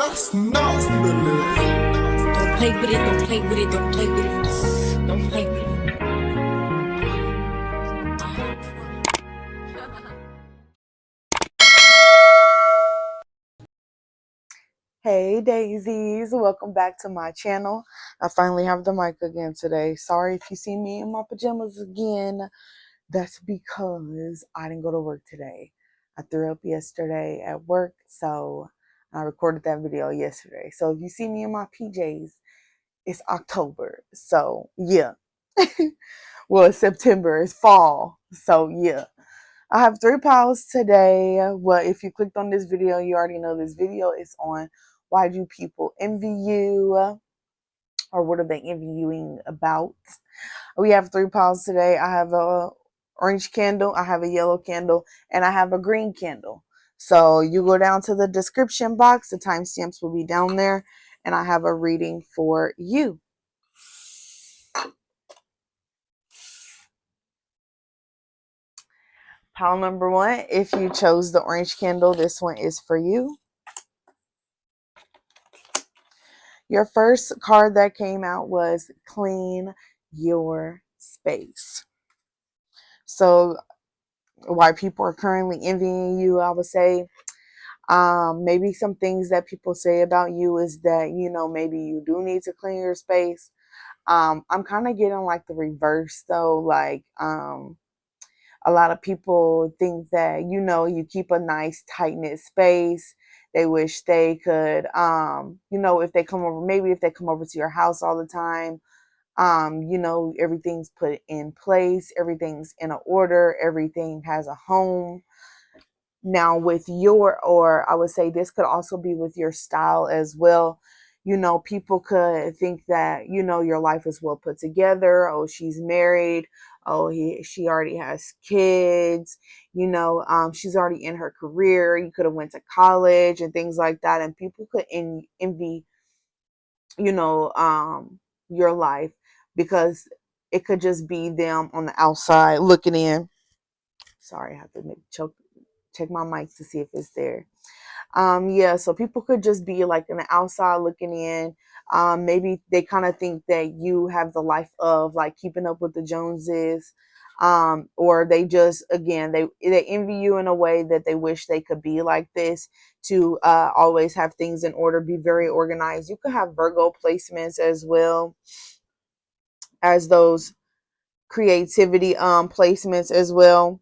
Don't play with it, don't play with it, don't play with it. Don't play with it. Hey daisies, welcome back to my channel. I finally have the mic again today. Sorry if you see me in my pajamas again. That's because I didn't go to work today. I threw up yesterday at work, so I recorded that video yesterday. So if you see me in my PJs, it's October. So yeah. Well, it's September, it's fall. So yeah. I have 3 piles today. Well, if you clicked on this video, you already know this video is on why do people envy you, or what are they envying about. We have 3 piles today. I have a orange candle, I have a yellow candle, and I have a green candle. So you go down to the description box, the timestamps will be down there, and I have a reading for you. Pile number 1, if you chose the orange candle, this one is for you. Your first card that came out was Clean Your Space. So why people are currently envying you, I would say, maybe some things that people say about you is that, you know, maybe you do need to clean your space. I'm kind of getting like the reverse though. Like, a lot of people think that, you know, you keep a nice tight knit space. They wish they could, you know, if they come over, maybe if they come over to your house all the time, you know, everything's put in place, everything's in an order, everything has a home. Now with your, or I would say this could also be with your style as well. You know, people could think that, you know, your life is well put together. Oh, she's married. Oh, she already has kids. You know, she's already in her career. You could have went to college and things like that. And people could envy, you know, your life, because it could just be them on the outside looking in. Sorry, I have to check my mic to see if it's there. Yeah, so people could just be like on the outside looking in. Maybe they kind of think that you have the life of like keeping up with the Joneses. Or they just, again, they envy you in a way that they wish they could be like this, to always have things in order, be very organized. You could have Virgo placements as well as those creativity placements as well.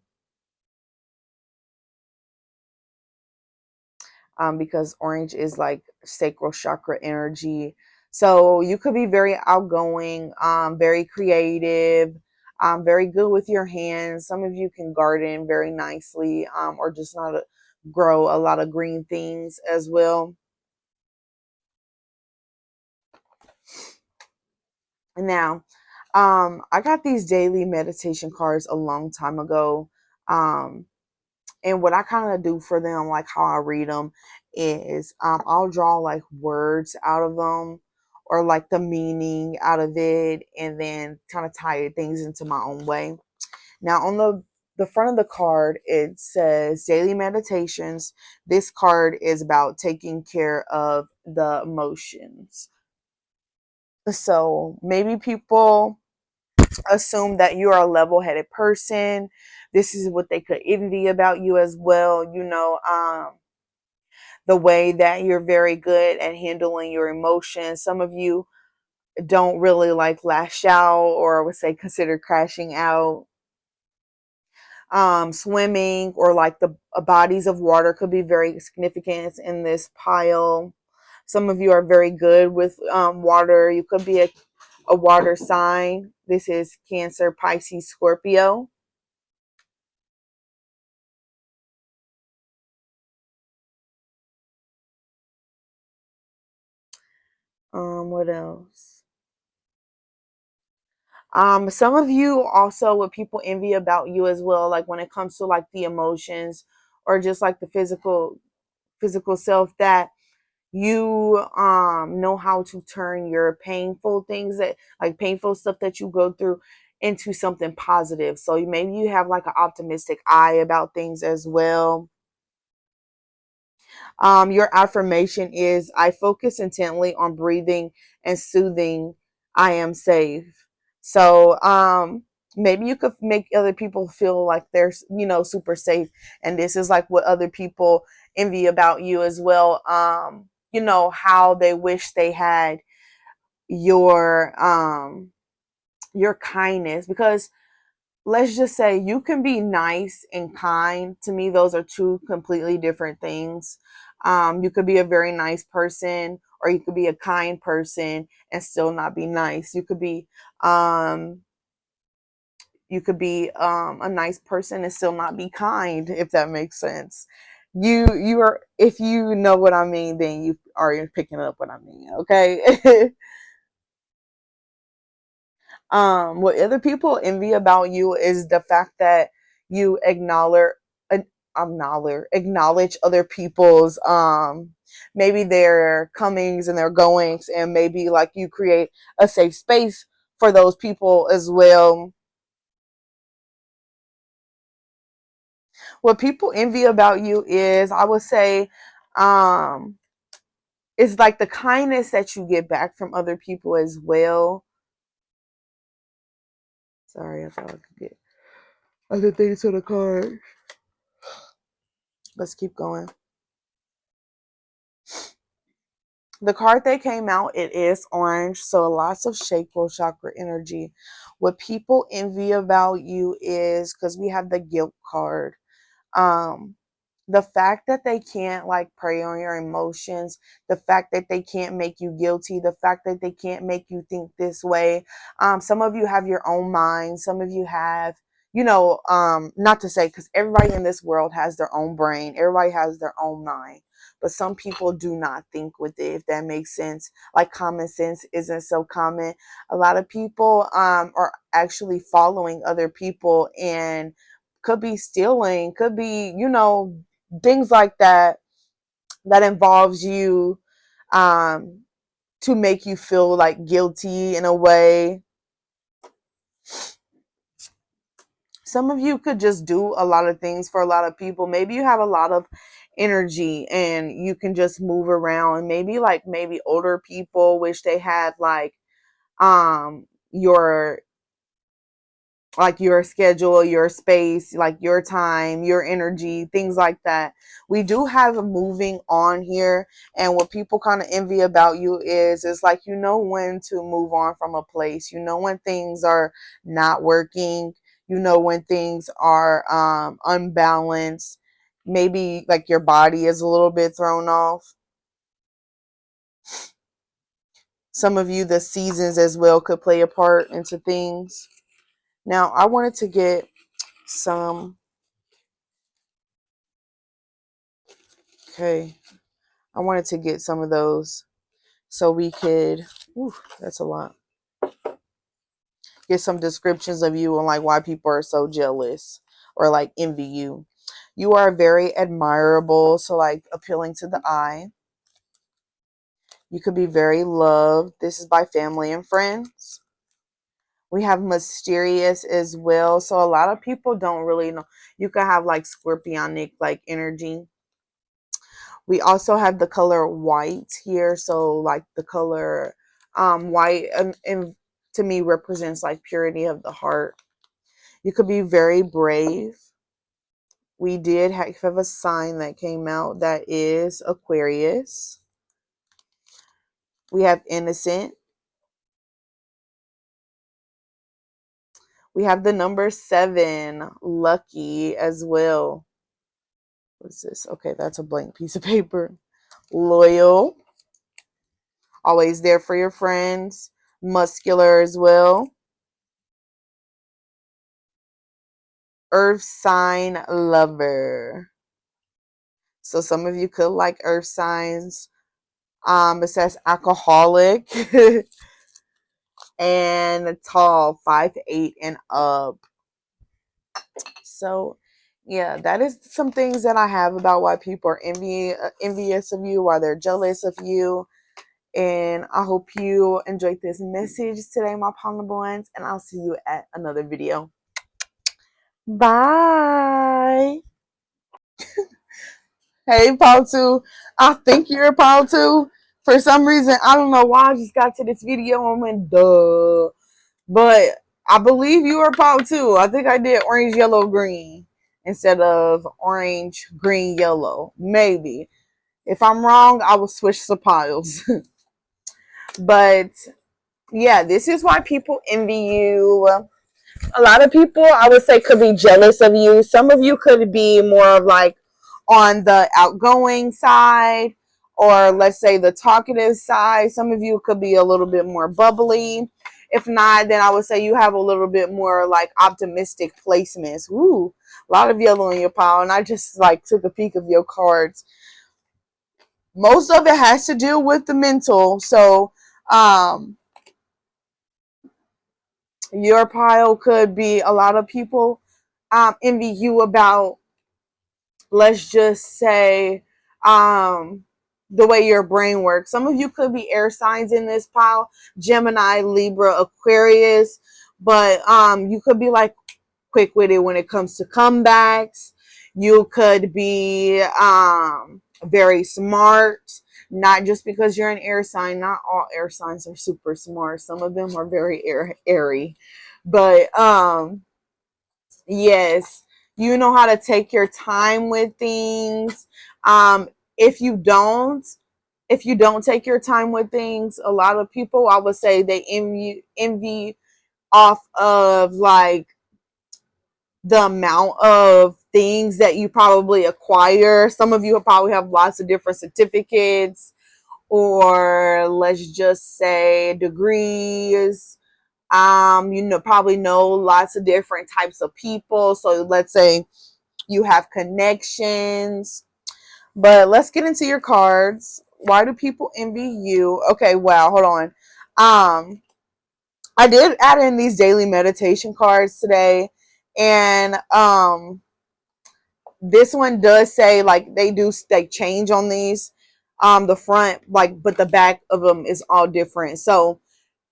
Because orange is like sacral chakra energy. So you could be very outgoing, very creative, very good with your hands. Some of you can garden very nicely, or just not grow a lot of green things as well. Now, I got these daily meditation cards a long time ago. And what I kind of do for them, like how I read them, is I'll draw like words out of them, or like the meaning out of it, and then kind of tie things into my own way. Now, on the front of the card, it says daily meditations. This card is about taking care of the emotions. So maybe people assume that you are a level-headed person. This is what they could envy about you as well. You know, the way that you're very good at handling your emotions. Some of you don't really like lash out, or I would say consider crashing out. Swimming, or like the bodies of water, could be very significant in this pile. Some of you are very good with water. You could be a water sign. This is Cancer, Pisces, Scorpio. What else? Some of you also, what people envy about you as well, like when it comes to like the emotions, or just like the physical self, that you know how to turn your painful things, that like painful stuff that you go through, into something positive. So maybe you have like an optimistic eye about things as well. Your affirmation is, I focus intently on breathing and soothing. I am safe. So maybe you could make other people feel like they're, super safe. And this is like what other people envy about you as well. How they wish they had your kindness, because let's just say you can be nice and kind. To me, those are two completely different things. You could be a very nice person, or you could be a kind person and still not be nice. Um, you could be a nice person and still not be kind, if that makes sense. You are, if you know what I mean, then you are picking up what I mean. Okay. What other people envy about you is the fact that you acknowledge other people's maybe their comings and their goings, and maybe like you create a safe space for those people as well. What people envy about you is, I would say, um it's like the kindness that you get back from other people as well. Sorry, I thought I could get other things to the card. Let's keep going. The card that came out, it is orange, so lots of sacral chakra energy. What people envy about you is, because we have the guilt card, um the fact that they can't like prey on your emotions, the fact that they can't make you guilty, the fact that they can't make you think this way. Some of you have your own mind, some of you have, not to say, because everybody in this world has their own brain, everybody has their own mind, but some people do not think with it, if that makes sense. Like, common sense isn't so common. A lot of people are actually following other people, and could be stealing, could be, things like that, that involves you, um to make you feel like guilty in a way. Some of you could just do a lot of things for a lot of people. Maybe you have a lot of energy and you can just move around. Maybe older people wish they had like your your schedule, your space, like your time, your energy, things like that. We do have a moving on here, and what people kind of envy about you is like, when to move on from a place. When things are not working. When things are unbalanced. Maybe like your body is a little bit thrown off. Some of you, the seasons as well could play a part into things. Now, I wanted to get some. Okay, I wanted to get some of those so we could, ooh, that's a lot, get some descriptions of you and like why people are so jealous or like envy you. You are very admirable, so like appealing to the eye. You could be very loved. This is by family and friends. We have mysterious as well, so a lot of people don't really know. You could have like scorpionic like energy. We also have the color white here. So like the color white, and to me represents like purity of the heart. You could be very brave. We did have a sign that came out that is Aquarius. We have innocent. We have the number 7, lucky as well. What's this? Okay, that's a blank piece of paper. Loyal. Always there for your friends. Muscular as well. Earth sign lover. So some of you could like earth signs. It says alcoholic and tall, 5'8" and up. So yeah, that is some things that I have about why people are envious of you, why they're jealous of you. And I hope you enjoyed this message today, my Panda ones, and I'll see you at another video. Bye. Hey, Paul 2. I think you're a Paul 2. For some reason, I don't know why I just got to this video and went, duh. But I believe you are Paul 2. I think I did orange, yellow, green instead of orange, green, yellow. Maybe. If I'm wrong, I will switch the piles. But yeah, this is why people envy you. A lot of people, I would say, could be jealous of you. Some of you could be more of like on the outgoing side, or let's say the talkative side. Some of you could be a little bit more bubbly. If not, then I would say you have a little bit more like optimistic placements. Ooh, a lot of yellow in your pile. And I just like took a peek of your cards. Most of it has to do with the mental. So, your pile could be a lot of people envy you about, let's just say, the way your brain works. Some of you could be air signs in this pile: Gemini, Libra, Aquarius. But you could be like quick-witted when it comes to comebacks. You could be very smart. Not just because you're an air sign. Not all air signs are super smart. Some of them are very airy. But yes, you know how to take your time with things. If you don't, take your time with things, a lot of people, I would say, they envy off of like the amount of things that you probably acquire. Some of you probably have lots of different certificates, or let's just say degrees. Probably know lots of different types of people. So let's say you have connections. But let's get into your cards. Why do people envy you? Okay, wow, hold on. I did add in these daily meditation cards today, and this one does say like they change on these. The front, like, but the back of them is all different. So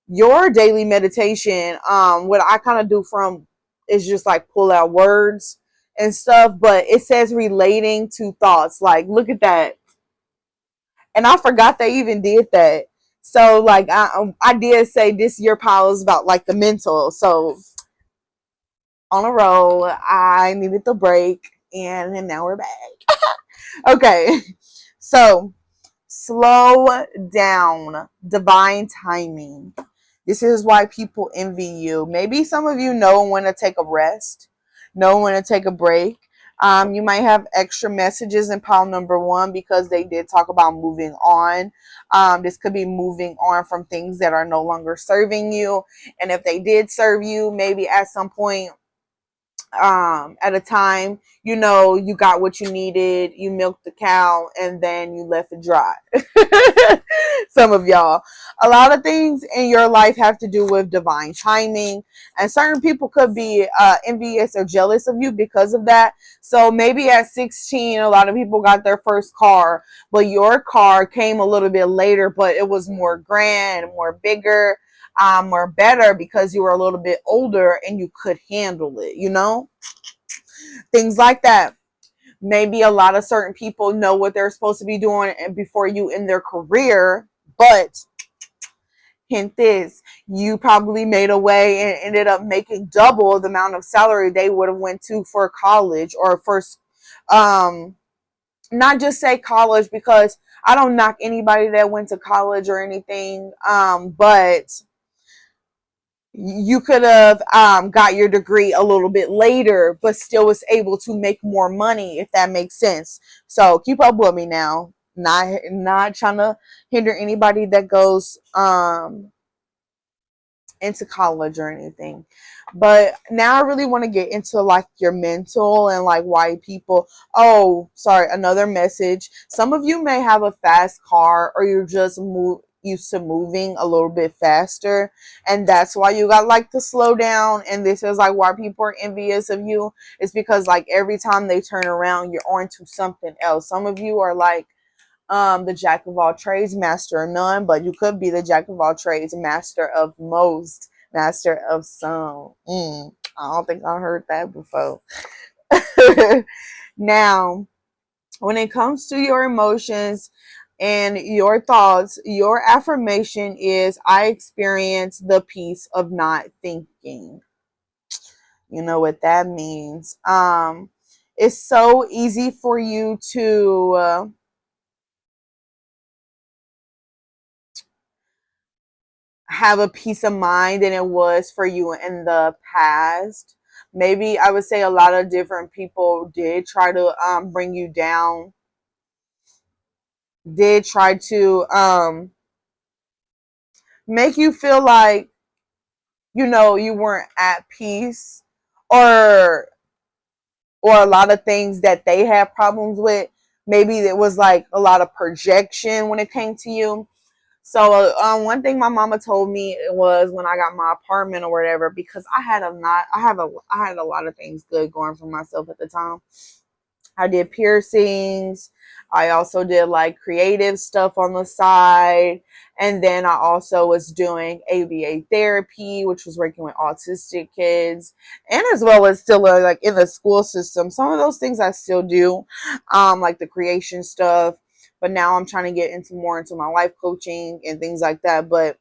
your daily meditation, what I kind of do from is just like pull out words and stuff, but it says relating to thoughts. Like, look at that. And I forgot they even did that. So like I did say this year pile is about like the mental. So on a roll, I needed the break, and now we're back. Okay. So slow down. Divine timing. This is why people envy you. Maybe some of you know when to take a rest, know when to take a break. You might have extra messages in pile number 1 because they did talk about moving on. This could be moving on from things that are no longer serving you. And if they did serve you, maybe at some point at a time, you got what you needed, you milked the cow, and then you left it dry. Some of y'all, a lot of things in your life have to do with divine timing, and certain people could be envious or jealous of you because of that. So maybe at 16, a lot of people got their first car, but your car came a little bit later, but it was more grand, more bigger, or better because you were a little bit older and you could handle it, things like that. Maybe a lot of certain people know what they're supposed to be doing before you in their career, but hint this, you probably made a way and ended up making double the amount of salary they would have went to for college, or first, not just say college, because I don't knock anybody that went to college or anything, but you could have got your degree a little bit later, but still was able to make more money, if that makes sense. So keep up with me now. Not trying to hinder anybody that goes into college or anything. But now I really want to get into like your mental and like why people, oh, sorry, another message. Some of you may have a fast car, or you're just used to moving a little bit faster, and that's why you got like to slow down. And this is like why people are envious of you. It's because like every time they turn around, you're on to something else. Some of you are like the jack of all trades, master of none, but you could be the jack of all trades, master of most, master of some. I don't think I heard that before. Now, When it comes to your emotions and your thoughts, your affirmation is, I experience the peace of not thinking. You know what that means. It's so easy for you to have a peace of mind than it was for you in the past. Maybe I would say a lot of different people did try to bring you down, did try to make you feel like, you know, you weren't at peace, or a lot of things that they had problems with. Maybe it was like a lot of projection when it came to you. So one thing my mama told me was when I got my apartment or whatever, because I had I had a lot of things good going for myself at the time. I did piercings. I also did like creative stuff on the side. And then I also was doing ABA therapy, which was working with autistic kids, and as well as still like in the school system. Some of those things I still do, like the creation stuff. But now I'm trying to get into more into my life coaching and things like that. But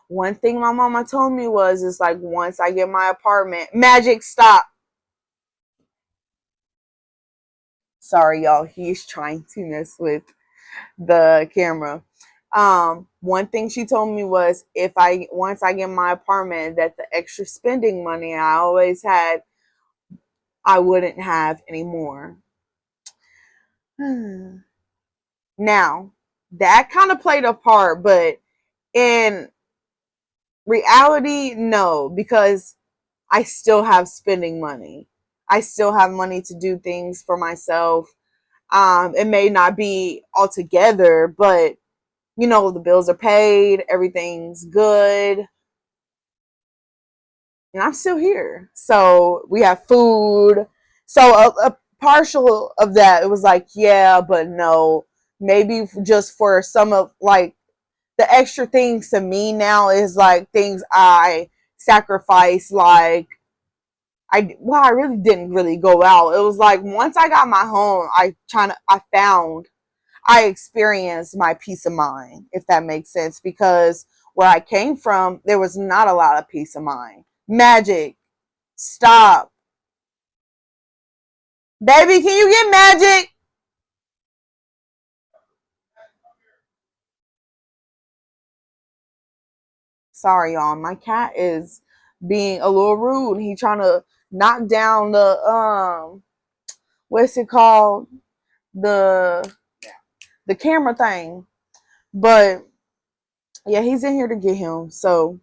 one thing my mama told me was, it's like, once I get my apartment, magic, stop. Sorry, y'all. He's trying to mess with the camera. One thing she told me was, if I once I get my apartment, that the extra spending money I always had, I wouldn't have anymore. Now, that kind of played a part, but in reality, no, because I still have spending money. I still have money to do things for myself. It may not be all together, but you know, the bills are paid, everything's good, and I'm still here. So we have food. So a partial of that, it was like, yeah, but no. Maybe just for some of like the extra things to me now is like things I sacrifice. Like I really didn't really go out. It was like once I got my home, I experienced my peace of mind, if that makes sense, because where I came from, there was not a lot of peace of mind. Magic, stop. Baby, can you get magic? Sorry, y'all. My cat is being a little rude. He trying to knock down the what's it called? The the camera thing. But yeah, he's in here to get him. So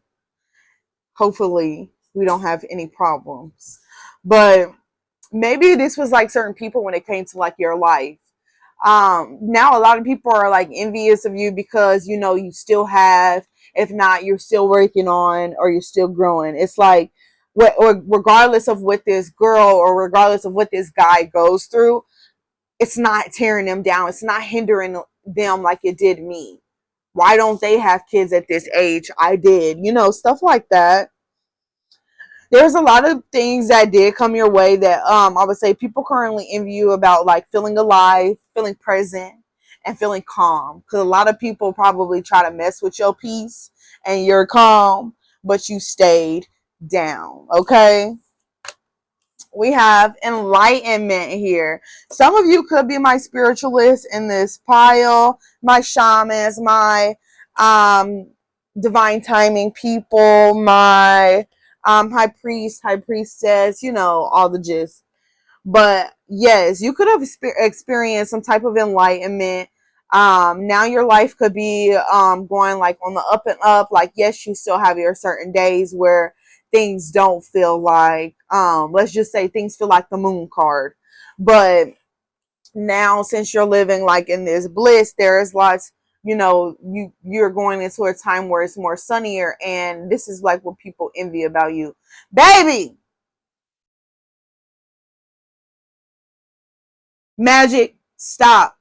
hopefully we don't have any problems. But maybe this was like certain people when it came to like your life. Now a lot of people are like envious of you because, you know, you still have, if not, you're still working on, or you're still growing. It's like what, or regardless of what this girl or regardless of what this guy goes through, it's not tearing them down. It's not hindering them like it did me. Why don't they have kids at this age? I did, you know, stuff like that. There's a lot of things that did come your way that I would say people currently envy you about, like feeling alive, feeling present, and feeling calm. Because a lot of people probably try to mess with your peace and your calm, but you stayed down. Okay. We have enlightenment here. Some of you could be my spiritualists in this pile, my shamans, my divine timing people, my high priest, high priestess, you know, all the gist. But yes, you could have experienced some type of enlightenment. Now your life could be going like on the up and up. Like, yes, you still have your certain days where things don't feel like, let's just say things feel like the moon card. But now, since you're living like in this bliss, there's lots, you know, you're going into a time where it's more sunnier, and this is like what people envy about you. Baby, magic, stop.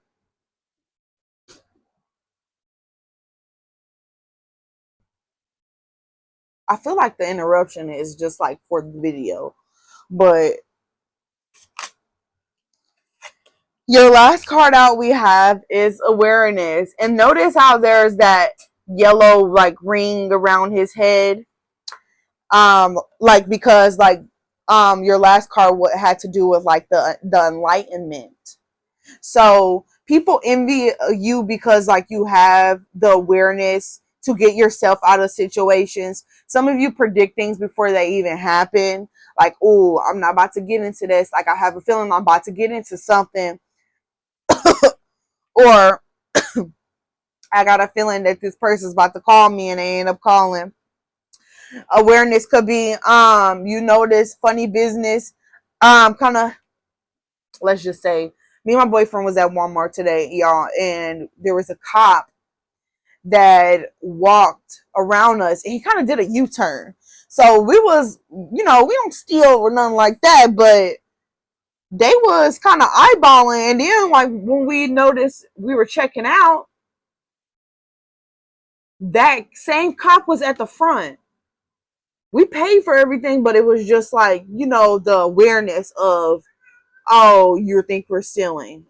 I feel like the interruption is just like for the video. But Your last card out we have is awareness. And notice how there's that yellow like ring around his head. Like because like your last card had to do with like the enlightenment. So people envy you because like you have the awareness to get yourself out of situations. Some of you predict things before they even happen. Like, oh, I'm not about to get into this. Like I have a feeling I'm about to get into something. Or I got a feeling that this person's about to call me and they end up calling. Awareness could be you notice funny business. Kind of, let's just say me and my boyfriend was at Walmart today, y'all, and there was a cop that walked around us and he kind of did a U-turn. So we was, we don't steal or nothing like that, but they was kind of eyeballing. And then like when we noticed we were checking out, that same cop was at the front. We paid for everything, but it was just like, the awareness of, oh, you think we're stealing.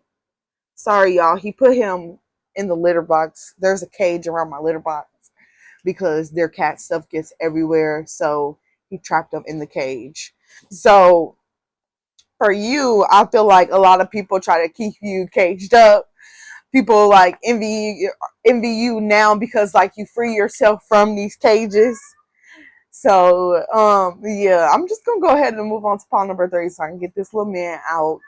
Sorry, y'all. He put him in the litter box. There's a cage around my litter box because their cat stuff gets everywhere. So he trapped them in the cage. So for you, I feel like a lot of people try to keep you caged up. People like envy you now because like you free yourself from these cages. So yeah, I'm just gonna go ahead and move on to pile number 3 so I can get this little man out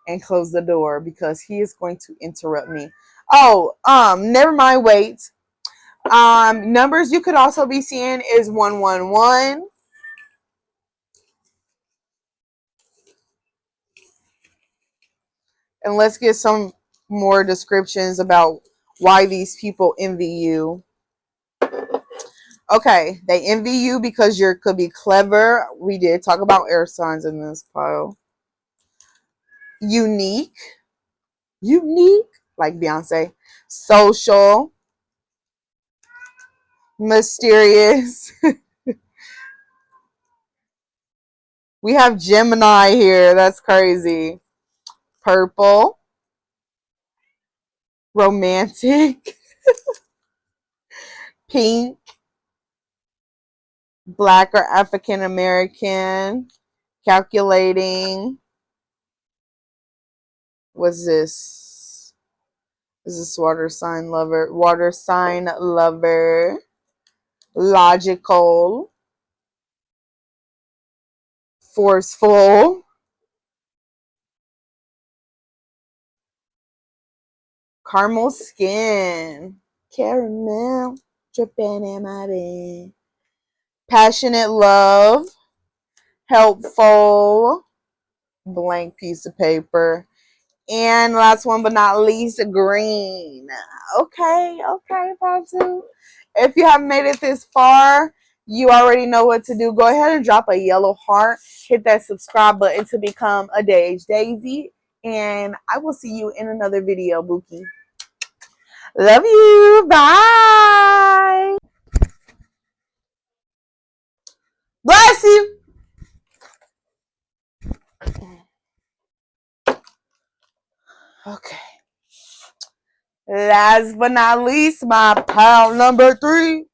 and close the door because he is going to interrupt me. Oh, never mind, wait. Numbers you could also be seeing is 111. And let's get some more descriptions about why these people envy you. Okay, they envy you because you could be clever. We did talk about air signs in this pile. Unique, like Beyonce. Social, mysterious. We have Gemini here. That's crazy. Purple, romantic, pink, Black or African American, calculating. What's this? Is this water sign lover? Water sign lover. Logical. Forceful. Caramel skin. Caramel. Dripping in my bed. Passionate love. Helpful. Blank piece of paper. And last one but not least, green. Okay, Patu. If you haven't made it this far, you already know what to do. Go ahead and drop a yellow heart. Hit that subscribe button to become a Daij. And I will see you in another video, Bookie. Love you. Bye. Bless you. Okay. Last but not least, my pile number 3.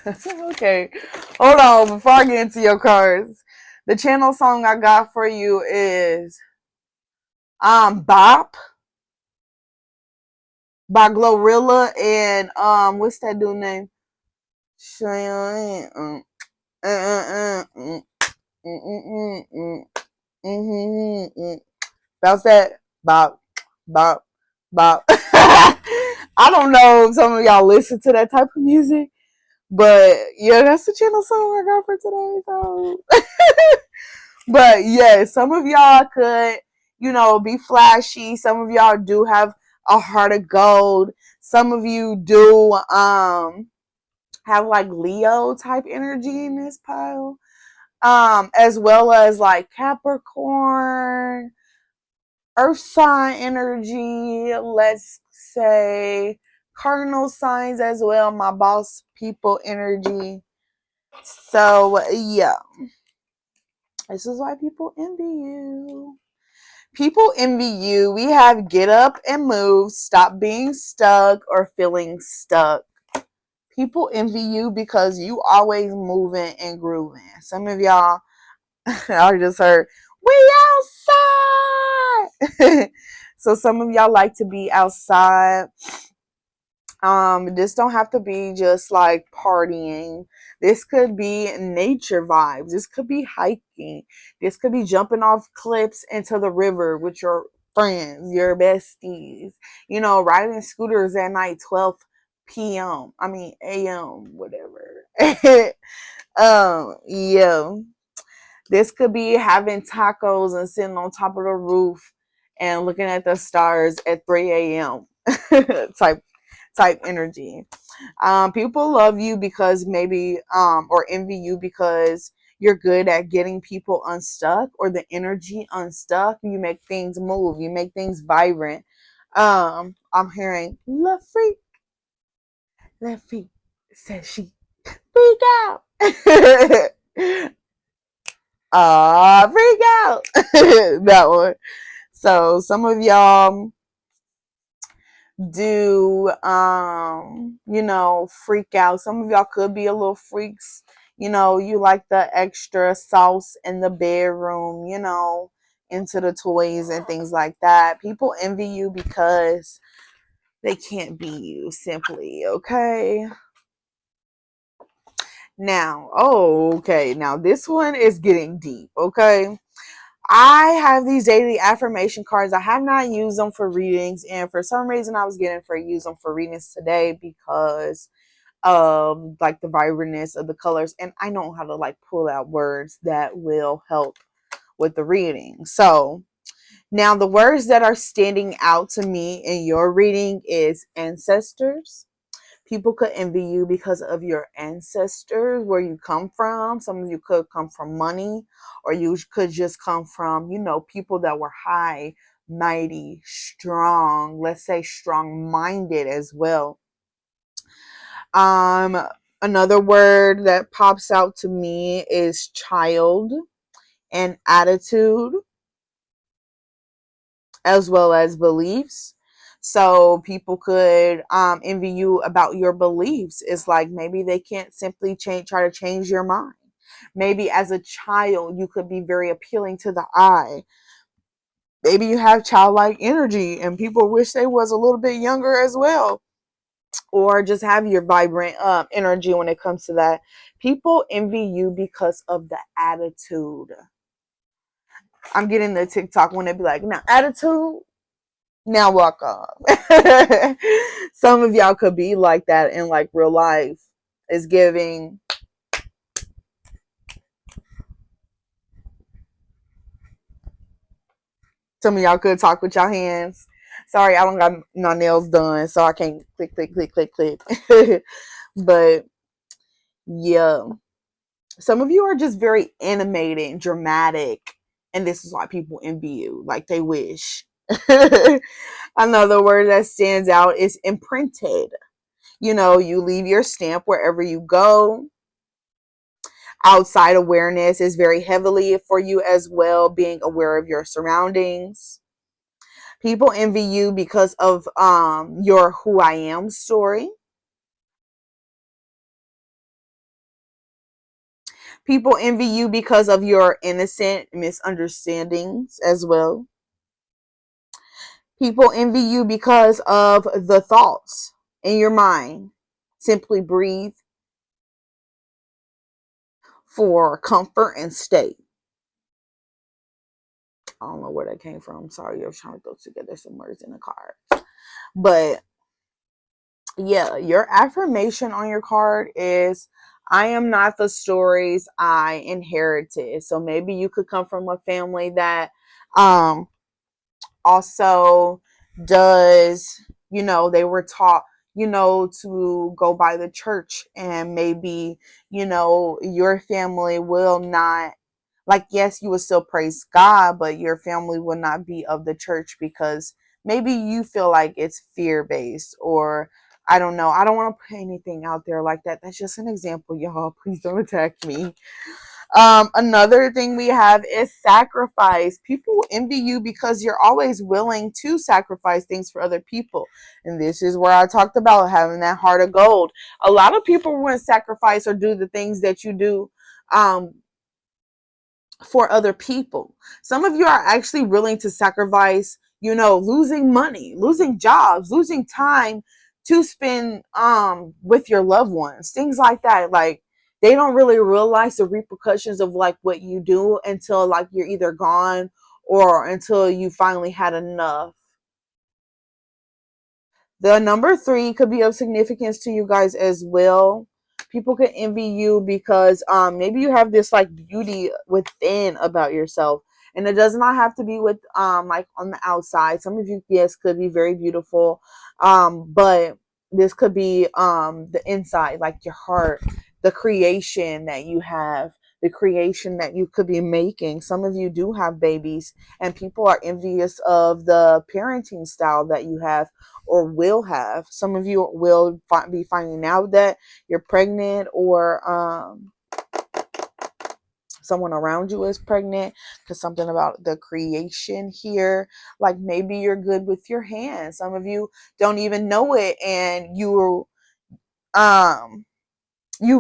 Okay, hold on. Before I get into your cards, the channel song I got for you is Bop by Glorilla and what's that dude name? Bounce that bop bop bop. I don't know if some of y'all listen to that type of music. But yeah, that's the channel song I got for today. So, but yeah, some of y'all could, be flashy. Some of y'all do have a heart of gold. Some of you do have like Leo type energy in this pile. As well as like Capricorn, Earth sign energy, let's say cardinal signs as well, my boss people energy. So yeah, This is why people envy you. People envy you. We have get up and move, stop being stuck or feeling stuck. People envy you because you always moving and grooving. Some of y'all, I just heard, we outside. So some of y'all like to be outside. This don't have to be just like partying. This could be nature vibes. This could be hiking. This could be jumping off cliffs into the river with your friends, your besties. You know, riding scooters at night, 12 p.m. I mean a.m. whatever. Yeah. This could be having tacos and sitting on top of the roof and looking at the stars at 3 a.m. type energy. People love you because maybe or envy you because you're good at getting people unstuck or the energy unstuck. You make things move. You make things vibrant. I'm hearing love freak, says she. Freak out. Freak out. That one. So some of y'all do you know, freak out. Some of y'all could be a little freaks. You know, you like the extra sauce in the bedroom, you know, into the toys and things like that. People envy you because they can't be you, simply. Okay. Now, okay, now this one is getting deep. Okay, I have these daily affirmation cards. I have not used them for readings, and for some reason I was getting for use them for readings today because of like the vibrantness of the colors, and I know how to like pull out words that will help with the reading. So now the words that are standing out to me in your reading is ancestors. People could envy you because of your ancestors, where you come from. Some of you could come from money, or you could just come from, you know, people that were high, mighty, strong, let's say strong minded as well. Another word that pops out to me is child and attitude, as well as beliefs. So people could envy you about your beliefs. It's like maybe they can't simply try to change your mind. Maybe as a child, you could be very appealing to the eye. Maybe you have childlike energy and people wish they was a little bit younger as well. Or just have your vibrant energy when it comes to that. People envy you because of the attitude. I'm getting the TikTok when they be like, now attitude, now walk off. Some of y'all could be like that in like real life. It's giving. Some of y'all could talk with your hands. Sorry, I don't got my nails done, so I can't click, click, click, click, click. But yeah, some of you are just very animated and dramatic, and this is why people envy you, like they wish. Another word that stands out is imprinted. You know, you leave your stamp wherever you go. Outside awareness is very heavily for you as well, being aware of your surroundings. People envy you because of your who I am story. People envy you because of your innocent misunderstandings as well. People envy you because of the thoughts in your mind. Simply breathe for comfort and stay. I don't know where that came from. Sorry, I was trying to throw together some words in a card. But yeah, your affirmation on your card is I am not the stories I inherited. So maybe you could come from a family that also does, you know, they were taught, you know, to go by the church, and maybe, you know, your family will not, like, yes, you will still praise God, but your family will not be of the church because maybe you feel like it's fear based, or I don't know. I don't want to put anything out there like that. That's just an example, y'all. Please don't attack me. Another thing we have is sacrifice. People envy you because you're always willing to sacrifice things for other people. And this is where I talked about having that heart of gold. A lot of people want to sacrifice or do the things that you do for other people. Some of you are actually willing to sacrifice, losing money, losing jobs, losing time to spend with your loved ones, things like that. Like, they don't really realize the repercussions of like what you do until like you're either gone or until you finally had enough. The number 3 could be of significance to you guys as well. People could envy you because maybe you have this like beauty within about yourself, and it does not have to be with like on the outside. Some of you, yes, could be very beautiful, but this could be the inside, like your heart, the creation that you have, the creation that you could be making. Some of you do have babies, and people are envious of the parenting style that you have or will have. Some of you will be finding out that you're pregnant, or someone around you is pregnant, because something about the creation here, like maybe you're good with your hands. Some of you don't even know it, and you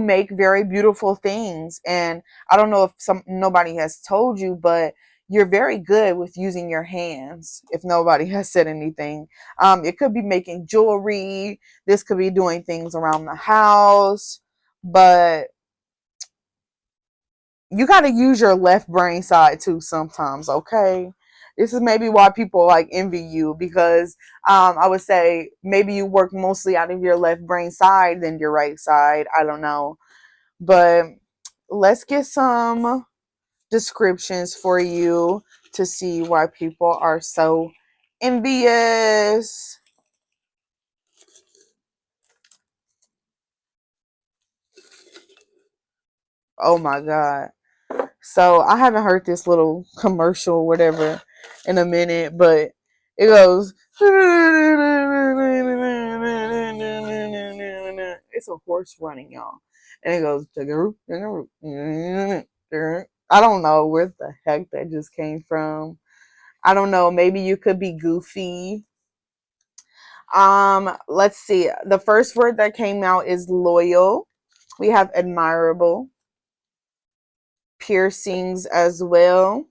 make very beautiful things. And I don't know if nobody has told you, but you're very good with using your hands, if nobody has said anything. It could be making jewelry. This could be doing things around the house, but you got to use your left brain side too sometimes, okay? This is maybe why people like envy you, because I would say maybe you work mostly out of your left brain side than your right side. I don't know. But let's get some descriptions for you to see why people are so envious. Oh my God. So I haven't heard this little commercial or whatever in a minute, but it goes. It's a horse running, y'all. And it goes. I don't know where the heck that just came from. I don't know. Maybe you could be goofy. Let's see. The first word that came out is loyal. We have admirable, piercings as well.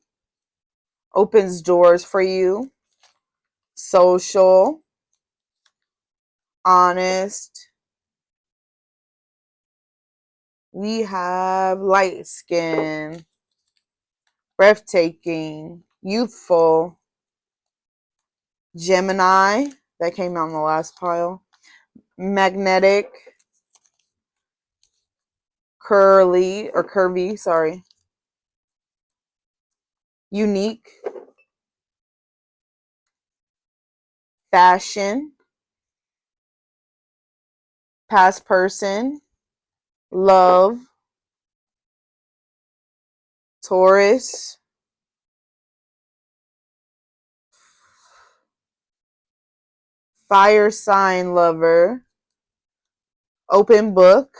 Opens doors for you. Social, honest. We have light skin, breathtaking, youthful, Gemini. That came out in the last pile. Magnetic, curvy, sorry. Unique, fashion, past person, love, Taurus, fire sign lover, open book,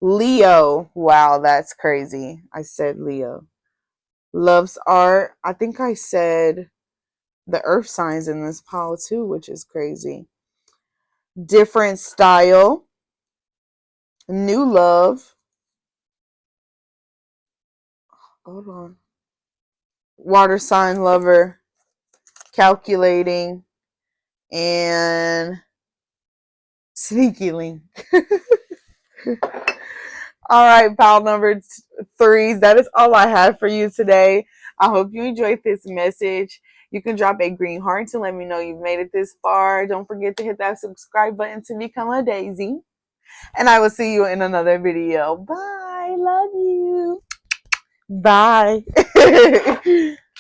Leo. Wow, that's crazy. I said Leo. Loves art. I think I said the earth signs in this pile too, which is crazy. Different style, new love. Hold on. Water sign lover, calculating, and sneaky link. All right, pile number 3s. That is all I have for you today. I hope you enjoyed this message. You can drop a green heart to let me know you've made it this far. Don't forget to hit that subscribe button to become a daisy. And I will see you in another video. Bye. Love you. Bye.